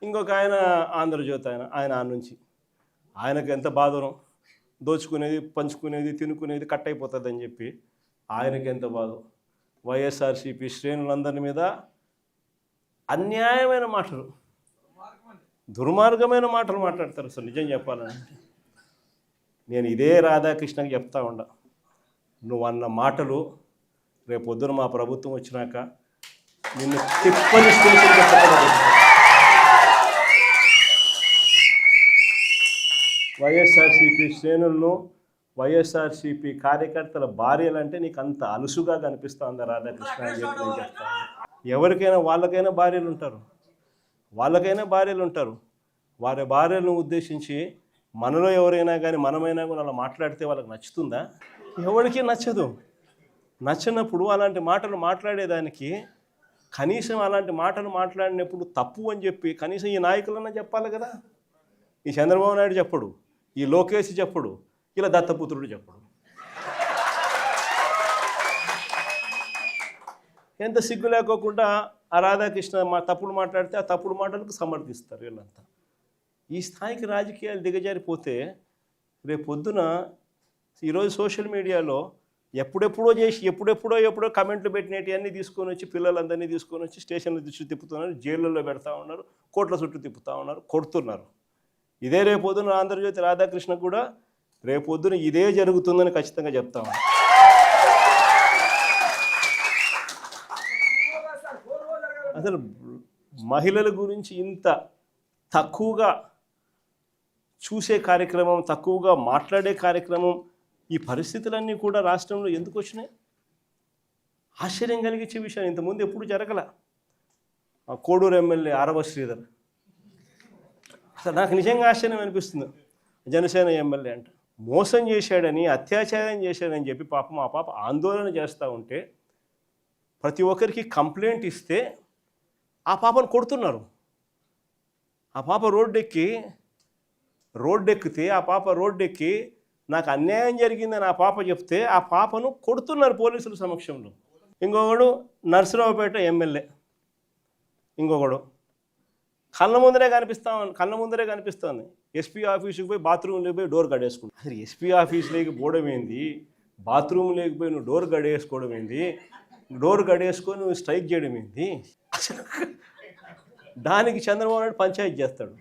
ఇంకొక ఆయన ఆంధ్రజ్యోతి ఆయన ఆయన ఆ నుంచి ఆయనకు ఎంత బాధనో దోచుకునేది పంచుకునేది తినుకునేది కట్ అయిపోతుందని చెప్పి ఆయనకి ఎంత బాధ. వైఎస్ఆర్సీపీ శ్రేణులందరి మీద అన్యాయమైన మాటలు, దుర్మార్గమైన మాటలు మాట్లాడతారు. అసలు నిజం చెప్పాలంటే నేను ఇదే రాధాకృష్ణకి చెప్తా ఉండ, నువ్వు అన్న మాటలు రేపొద్దున మా ప్రభుత్వం వచ్చినాక నిన్ను తిప్పని స్టేషన్ చెప్పకూడదు. వైఎస్ఆర్సీపీ శ్రేణులను వైఎస్ఆర్సీపీ కార్యకర్తల భార్యలంటే నీకు అంత అలుసుగా కనిపిస్తుందా రాధాకృష్ణ అని చెప్పి నేను చెప్తాను. ఎవరికైనా వాళ్ళకైనా భార్యలు ఉంటారు, వారి భార్యలను ఉద్దేశించి మనలో ఎవరైనా కానీ మనమైనా కూడా అలా మాట్లాడితే వాళ్ళకి నచ్చుతుందా? ఎవరికి నచ్చదు. నచ్చినప్పుడు అలాంటి మాటలు మాట్లాడేదానికి కనీసం అలాంటి మాటలు మాట్లాడినప్పుడు తప్పు అని చెప్పి కనీసం ఈ నాయకులన్నా చెప్పాలి కదా. ఈ చంద్రబాబు నాయుడు చెప్పడు, ఈ లోకేష్ చెప్పడు, ఇలా దత్తపుత్రుడు చెప్పడు. ఎంత సిగ్గు లేకోకుండా ఆ రాధాకృష్ణ తప్పుడు మాట్లాడితే ఆ తప్పుడు మాటలకు సమర్థిస్తారు వీళ్ళంతా. ఈ స్థాయికి రాజకీయాలు దిగజారిపోతే రేపు పొద్దున ఈరోజు సోషల్ మీడియాలో ఎప్పుడెప్పుడో కమెంట్లు పెట్టినవి అన్నీ తీసుకొని వచ్చి పిల్లలందరినీ తీసుకొని వచ్చి స్టేషన్ల చుట్టూ తిప్పుతున్నారు, జైళ్ళల్లో పెడతా ఉన్నారు, కోట్ల చుట్టూ తిప్పుతూ ఉన్నారు, కొడుతున్నారు. ఇదే రేపొద్దున ఆంధ్రజ్యోతి రాధాకృష్ణ కూడా రేపొద్దున ఇదే జరుగుతుందని ఖచ్చితంగా చెప్తా ఉన్నాను. అసలు మహిళల గురించి ఇంత తక్కువగా చూసే కార్యక్రమం, తక్కువగా మాట్లాడే కార్యక్రమం, ఈ పరిస్థితులన్నీ కూడా రాష్ట్రంలో ఎందుకు వచ్చినాయి? ఆశ్చర్యం కలిగించే విషయం. ఇంతకుముందు ఎప్పుడు జరగల. కోడూరు ఎమ్మెల్యే ఆరవ శ్రీధర్, అసలు నాకు నిజంగా ఆశ్చర్యం అనిపిస్తుంది. జనసేన ఎమ్మెల్యే అంట మోసం చేశాడని, అత్యాచారం చేశాడని చెప్పి పాపం ఆ పాప ఆందోళన చేస్తూ ఉంటే ప్రతి ఒక్కరికి కంప్లైంట్ ఇస్తే ఆ పాపను కొడుతున్నారు. ఆ పాప రోడ్డెక్కితే ఆ పాప రోడ్డెక్కి నాకు అన్యాయం జరిగిందని ఆ పాప చెప్తే ఆ పాపను కొడుతున్నారు పోలీసుల సమక్షంలో. ఇంకొకడు నర్సరావుపేట ఎమ్మెల్యే, ఇంకొకడు కళ్ళ ముందరే కనిపిస్తుంది. ఎస్పీ ఆఫీసుకి పోయి బాత్రూమ్లోకి పోయి డోర్ గడేసుకుంటాను. అసలు ఎస్పీ ఆఫీస్లోకి పోవడం ఏంది, బాత్రూమ్లోకి పోయి నువ్వు డోర్ గడేసుకోవడం ఏంది, డోర్ గడేసుకొని నువ్వు స్ట్రైక్ చేయడం ఏంది? అసలు దానికి చంద్రబాబు నాయుడు పంచాయతీ చేస్తాడు.